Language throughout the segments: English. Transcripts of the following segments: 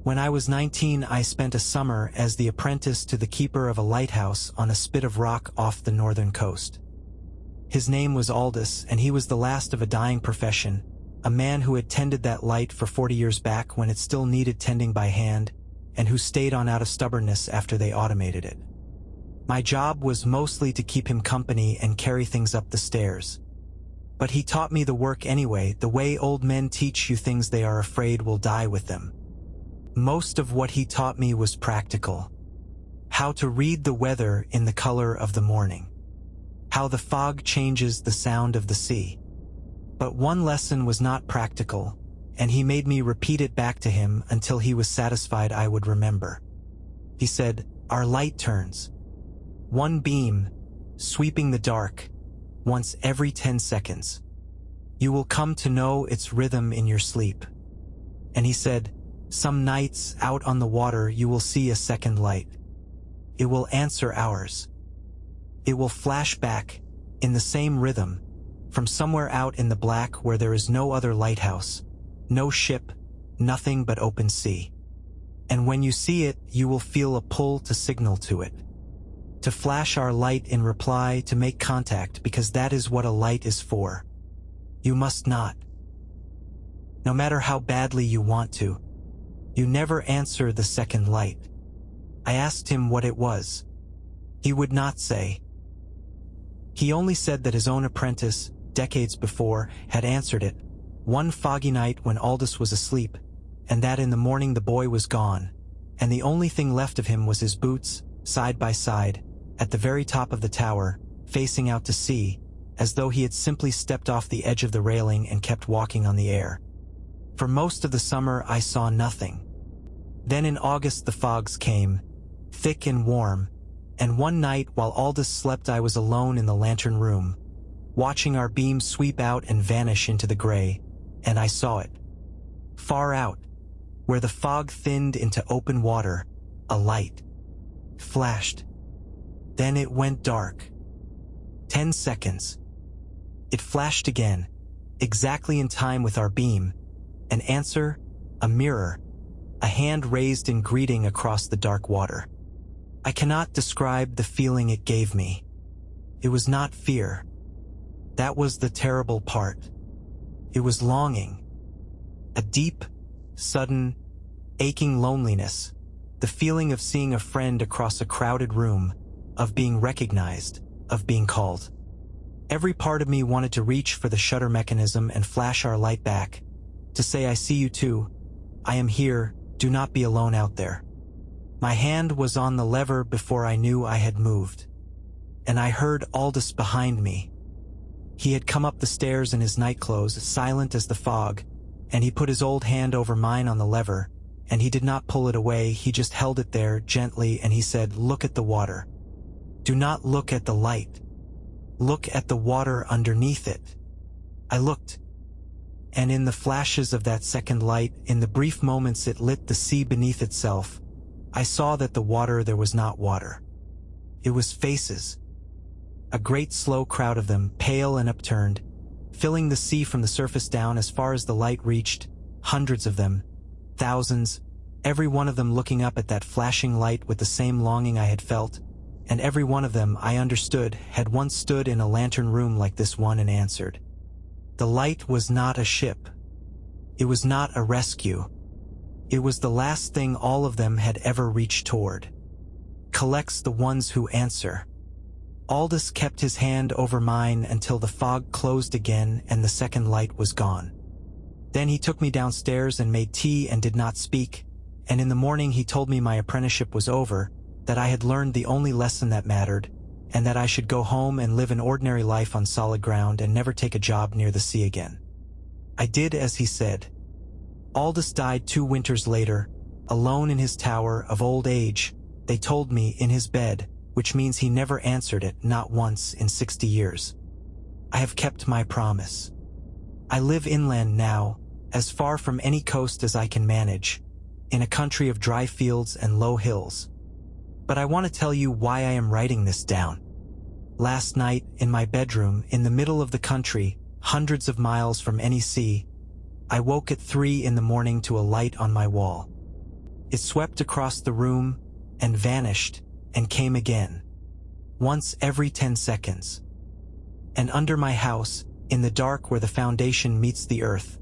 When I was 19, I spent a summer as the apprentice to the keeper of a lighthouse on a spit of rock off the northern coast. His name was Aldous, and he was the last of a dying profession, a man who had tended that light for 40 years back when it still needed tending by hand, and who stayed on out of stubbornness after they automated it. My job was mostly to keep him company and carry things up the stairs. But he taught me the work anyway, the way old men teach you things they are afraid will die with them. Most of what he taught me was practical. How to read the weather in the color of the morning. How the fog changes the sound of the sea. But one lesson was not practical, and he made me repeat it back to him until he was satisfied I would remember. He said, "Our light turns. One beam, sweeping the dark, once every 10 seconds. You will come to know its rhythm in your sleep." And he said, "Some nights out on the water you will see a second light. It will answer ours. It will flash back, in the same rhythm, from somewhere out in the black where there is no other lighthouse, no ship, nothing but open sea. And when you see it, you will feel a pull to signal to it. To flash our light in reply, to make contact, because that is what a light is for. You must not. No matter how badly you want to, you never answer the second light." I asked him what it was. He would not say. He only said that his own apprentice, decades before, had answered it, one foggy night when Aldous was asleep, and that in the morning the boy was gone, and the only thing left of him was his boots, side by side, at the very top of the tower, facing out to sea, as though he had simply stepped off the edge of the railing and kept walking on the air. For most of the summer I saw nothing. Then in August the fogs came, thick and warm, and one night while Aldous slept I was alone in the lantern room, watching our beam sweep out and vanish into the gray, and I saw it. Far out, where the fog thinned into open water, a light flashed. Then it went dark. 10 seconds. It flashed again, exactly in time with our beam. An answer, a mirror, a hand raised in greeting across the dark water. I cannot describe the feeling it gave me. It was not fear. That was the terrible part. It was longing. A deep, sudden, aching loneliness, the feeling of seeing a friend across a crowded room, of being recognized, of being called. Every part of me wanted to reach for the shutter mechanism and flash our light back, to say, "I see you too. I am here, do not be alone out there." My hand was on the lever before I knew I had moved. And I heard Aldous behind me. He had come up the stairs in his nightclothes, silent as the fog, and he put his old hand over mine on the lever, and he did not pull it away, he just held it there gently, and he said, "Look at the water. Do not look at the light. Look at the water underneath it." I looked, and in the flashes of that second light, in the brief moments it lit the sea beneath itself, I saw that the water there was not water. It was faces. A great slow crowd of them, pale and upturned, filling the sea from the surface down as far as the light reached, hundreds of them, thousands, every one of them looking up at that flashing light with the same longing I had felt, and every one of them, I understood, had once stood in a lantern room like this one and answered. The light was not a ship. It was not a rescue. It was the last thing all of them had ever reached toward. Collects the ones who answer. Aldous kept his hand over mine until the fog closed again and the second light was gone. Then he took me downstairs and made tea and did not speak, and in the morning he told me my apprenticeship was over, that I had learned the only lesson that mattered, and that I should go home and live an ordinary life on solid ground and never take a job near the sea again. I did as he said. Aldous died 2 winters later, alone in his tower, of old age, they told me, in his bed, which means he never answered it, not once in 60 years. I have kept my promise. I live inland now, as far from any coast as I can manage, in a country of dry fields and low hills. But I want to tell you why I am writing this down. Last night, in my bedroom, in the middle of the country, hundreds of miles from any sea, I woke at 3 in the morning to a light on my wall. It swept across the room, and vanished, and came again. Once every 10 seconds. And under my house, in the dark where the foundation meets the earth,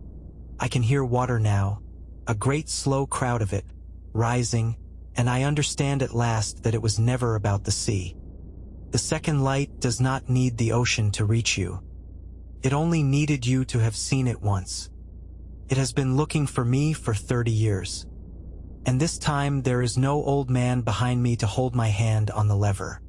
I can hear water now, a great slow crowd of it, rising, and I understand at last that it was never about the sea. The second light does not need the ocean to reach you. It only needed you to have seen it once. It has been looking for me for 30 years. And this time there is no old man behind me to hold my hand on the lever.